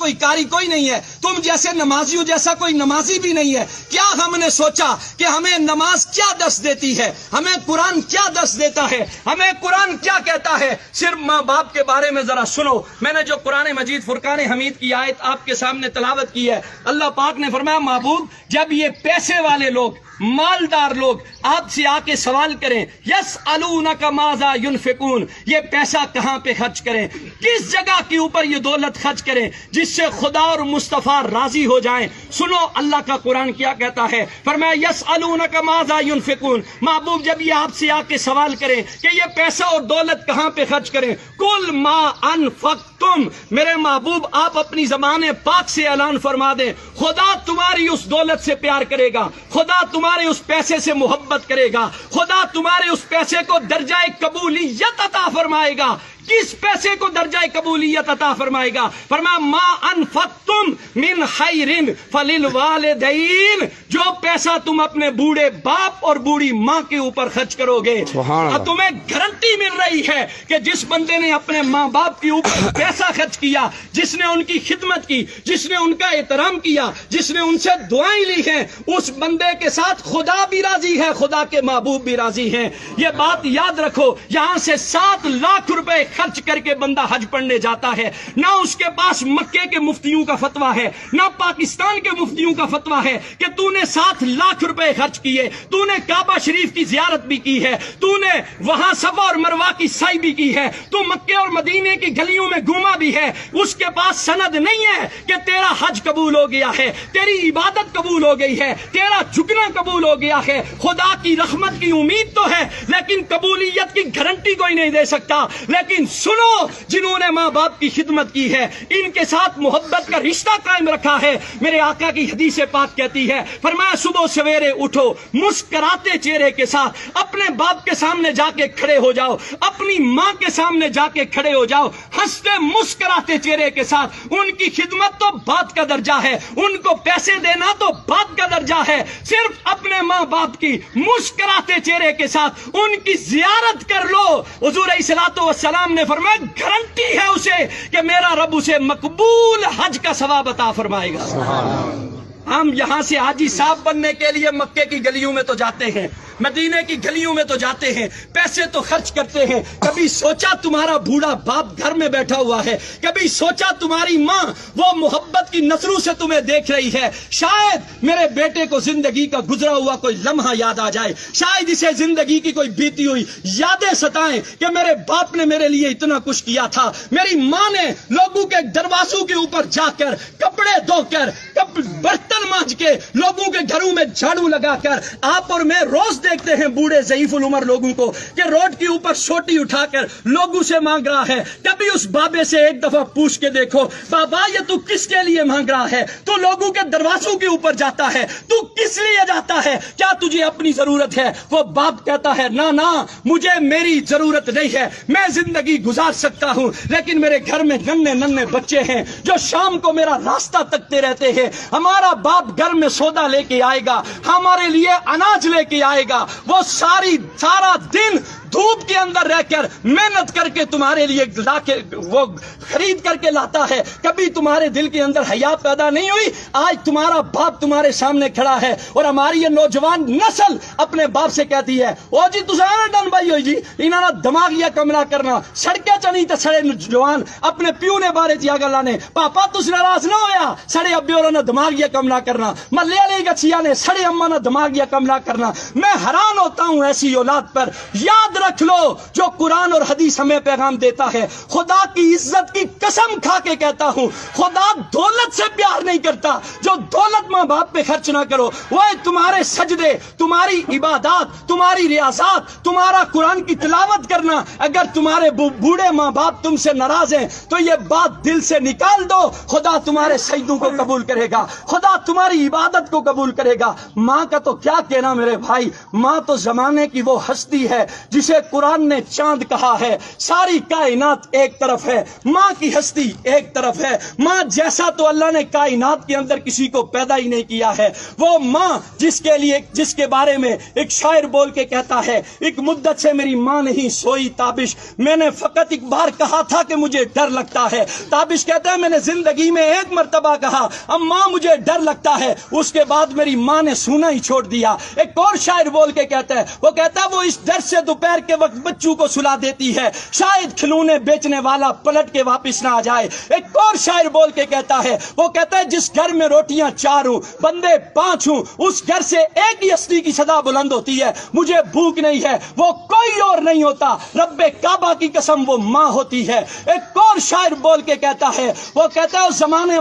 کوئی قاری کوئی نہیں ہے، تم جیسے نمازیوں جیسا کوئی نمازی بھی نہیں ہے۔ کیا ہم نے سوچا کہ ہمیں نماز کیا درس دیتی ہے، ہمیں قرآن کیا درس دیتا ہے، ہمیں قرآن کیا کہتا ہے؟ صرف ماں باپ کے بارے میں ذرا سنو۔ میں نے جو قرآن مجید فرقان حمید کی آیت آپ کے سامنے تلاوت کی ہے، اللہ پاک نے فرمایا محبوب جب یہ پیسے والے لوگ، مالدار لوگ آپ سے آ کے سوال کریں، یسألونک ماذا ینفقون، یہ پیسہ کہاں پہ خرچ کریں، کس جگہ کے اوپر یہ دولت خرچ کریں جس سے خدا اور مصطفیٰ راضی ہو جائیں، سنو اللہ کا قرآن کیا کہتا ہے، فرمایا یسألونک ماذا ینفقون، محبوب جب یہ آپ سے آ کے سوال کریں کہ یہ پیسہ اور دولت کہاں پہ خرچ کریں، کل ما انفقتم، میرے محبوب آپ اپنی زبان پاک سے اعلان فرما دیں خدا تمہاری اس دولت سے پیار کرے گا، خدا تمہارے اس پیسے سے محبت کرے گا، خدا تمہارے اس پیسے کو درجہ قبولیت عطا فرمائے گا۔ کس پیسے کو درجہ قبولیت عطا فرمائے گا؟ فرمایا ما انفقتم من خیر فللوالدین، جو پیسہ تم اپنے بوڑھے باپ اور بوڑھی ماں کے اوپر خرچ کرو گے، تمہیں گارنٹی مل رہی ہے کہ جس بندے نے اپنے ماں باپ کے اوپر پیسہ خرچ کیا، جس نے ان کی خدمت کی، جس نے ان کا احترام کیا، جس نے ان سے دعائیں لی ہیں، اس بندے کے ساتھ خدا بھی راضی ہے، خدا کے محبوب بھی راضی ہیں۔ یہ بات یاد رکھو، یہاں سے 7 لاکھ روپے خرچ کر کے بندہ حج پڑھنے جاتا ہے، نہ اس کے پاس مکے کے مفتیوں کا فتویٰ ہے، نہ پاکستان کے مفتیوں کا فتویٰ ہے کہ تو نے 7 لاکھ روپے خرچ کیے، تو نے کعبہ شریف کی زیارت بھی کی ہے، تو نے وہاں صفا اور مروہ کی سعی بھی کی ہے، تو مکے اور مدینے کی گلیوں میں گھوما بھی ہے، اس کے پاس سند نہیں ہے کہ تیرا حج قبول ہو گیا ہے، تیری عبادت قبول ہو گئی ہے، تیرا جھکنا قبول ہو گیا ہے۔ خدا کی رحمت کی امید تو ہے لیکن قبولیت کی گارنٹی کوئی نہیں دے سکتا۔ لیکن سنو، جنہوں نے ماں باپ کی خدمت کی ہے، ان کے ساتھ محبت کا رشتہ قائم رکھا ہے، میرے آقا کی حدیث پاک کہتی ہے، فرمایا صبح سویرے اٹھو مسکراتے چہرے کے ساتھ اپنے باپ کے سامنے جا کے کھڑے ہو جاؤ، اپنی ماں کے سامنے جا کے کھڑے ہو جاؤ، ہنستے مسکراتے چہرے کے ساتھ۔ ان کی خدمت تو بات کا درجہ ہے، ان کو پیسے دینا تو بات کا درجہ ہے، صرف اپنے ماں باپ کی مسکراتے چہرے کے ساتھ ان کی زیارت کر لو۔ حضور علیہ الصلوۃ والسلام نے فرمایا گارنٹی ہے اسے کہ میرا رب اسے مقبول حج کا ثواب عطا فرمائے گا۔ ہم یہاں سے حاجی صاحب بننے کے لیے مکے کی گلیوں میں تو جاتے ہیں، مدینے کی گلیوں میں تو جاتے ہیں، پیسے تو خرچ کرتے ہیں۔ کبھی سوچا تمہارا بوڑھا باپ گھر میں بیٹھا ہوا ہے، کبھی سوچا تمہاری ماں وہ محبت کی نظروں سے تمہیں دیکھ رہی ہے، شاید میرے بیٹے کو زندگی کا گزرا ہوا کوئی لمحہ یاد آ جائے، شاید اسے زندگی کی کوئی بیتی ہوئی یادیں ستائیں کہ میرے باپ نے میرے لیے اتنا کچھ کیا تھا، میری ماں نے لوگوں کے دروازوں کے اوپر جا کر کپڑے دھو کر برتن مانج کے لوگوں کے گھروں میں جھاڑو لگا کر، آپ اور میں روز دیکھتے ہیں بوڑھے ضعیف العمر لوگوں کو کہ روڈ کے اوپر سوٹی اٹھا کر لوگوں سے مانگ رہا ہے۔ کبھی اس بابے سے ایک دفعہ پوچھ کے دیکھو، بابا یہ تو کس کے لیے مانگ رہا ہے؟ تو لوگوں کے دروازوں کے اوپر جاتا ہے، تو کس لیے جاتا ہے؟ کیا تجھے اپنی ضرورت ہے؟ وہ باپ کہتا ہے نہ مجھے میری ضرورت نہیں ہے، میں زندگی گزار سکتا ہوں، لیکن میرے گھر میں ننھے بچے ہیں جو شام کو میرا راستہ تکتے رہتے ہیں۔ ہمارا باپ گھر میں سودا لے کے آئے گا، ہمارے لیے اناج لے کے آئے گا، وہ سارا دن دھوپ کے اندر رہ کر محنت کر کے تمہارے لیے لا کے وہ خرید کر کے لاتا ہے۔ کبھی تمہارے دل کے اندر حیا پیدا نہیں ہوئی؟ آج تمہارا باپ تمہارے سامنے کھڑا ہے اور ہماری یہ نوجوان نسل اپنے باپ سے کہتی ہے او جی تساں ڈن بھائی ہوئی جی انہاں دا دماغیا کملا کرنا، سڑکیں چنی تے سڑے جوان اپنے پیو نے بارے چ گلاں نے، پاپا تس ناراض نہ ہویا، سڑے ابے اور دماغیا کملا کرنا، محلے والے گچھیا نے سڑے اما نے دماغیا کملا کرنا۔ میں حیران ہوتا ہوں ایسی اولاد پر۔ یاد رکھ لو جو قرآن اور حدیث ہمیں پیغام دیتا ہے، خدا کی عزت کی قسم کھا کے کہتا ہوں خدا دولت سے پیار نہیں کرتا۔ جو دولت ماں باپ پہ خرچ نہ کرو، وہ تمہارے سجدے، تمہاری عبادات، تمہاری ریاضات، تمہارا قرآن کی تلاوت کرنا، اگر تمہارے بوڑھے ماں باپ تم سے ناراض ہیں تو یہ بات دل سے نکال دو، خدا تمہارے سجدوں کو قبول کرے گا، خدا تمہاری عبادت کو قبول کرے گا۔ ماں کا تو کیا کہنا میرے بھائی، ماں تو زمانے کی وہ ہستی ہے جسے مجھے قرآن نے چاند کہا ہے. ساری کائنات ایک طرف ہے, ماں کی ہستی ایک طرف ہے. ماں جیسا تو اللہ نے کائنات کے اندر کسی کو پیدا ہی نہیں کیا ہے. وہ ماں جس کے بارے میں ایک شاعر بول کے کہتا ہے, ایک مدت سے میری ماں نہیں سوئی تابش, میں نے فقط ایک بار کہا تھا کہ مجھے ڈر لگتا ہے. تابش کہتا ہے میں نے زندگی میں ایک مرتبہ کہا اماں مجھے ڈر لگتا ہے, اس کے بعد میری ماں نے سونا ہی چھوڑ دیا. ایک اور شاعر بول کے کہتا ہے, وہ کہتا ہے وہ اس ڈر سے دوپہر کے وقت بچوں کو سلا دیتی ہے, شاید کھلونے بیچنے والا پلٹ کے واپس نہ آ جائے. ایک اور شاعر بول کے کہتا ہے, وہ کہتا ہے جس گھر میں روٹیاں 4 ہوں بندے 5 ہوں, اس گھر سے ایک ہی ہستی کی صدا بلند ہوتی ہے, مجھے بھوک نہیں ہے, وہ کوئی اور نہیں ہوتا, رب کعبہ کی قسم وہ ماں ہوتی ہے. ایک اور شاعر بول کے کہتا ہے, وہ کہتا ہے اس زمانے